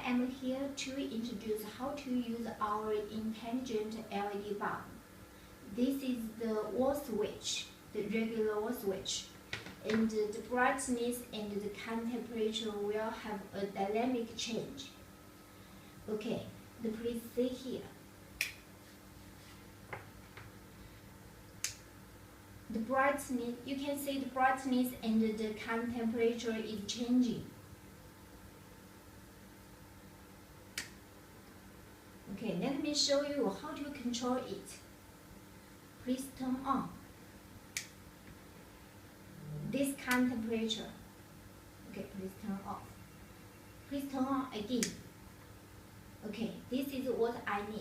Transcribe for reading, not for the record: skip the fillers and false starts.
am here to introduce how to use our intelligent LED bulb. This is the wall switch, the regular wall switch, and the brightness and the current temperature will have a dynamic change. Okay, please see here. The brightness, you can see the brightness and the current temperature is changing. Okay, let me show you how to control it. Please turn on. This current temperature. Okay, please turn off. Please turn on again. Okay, this is what I need.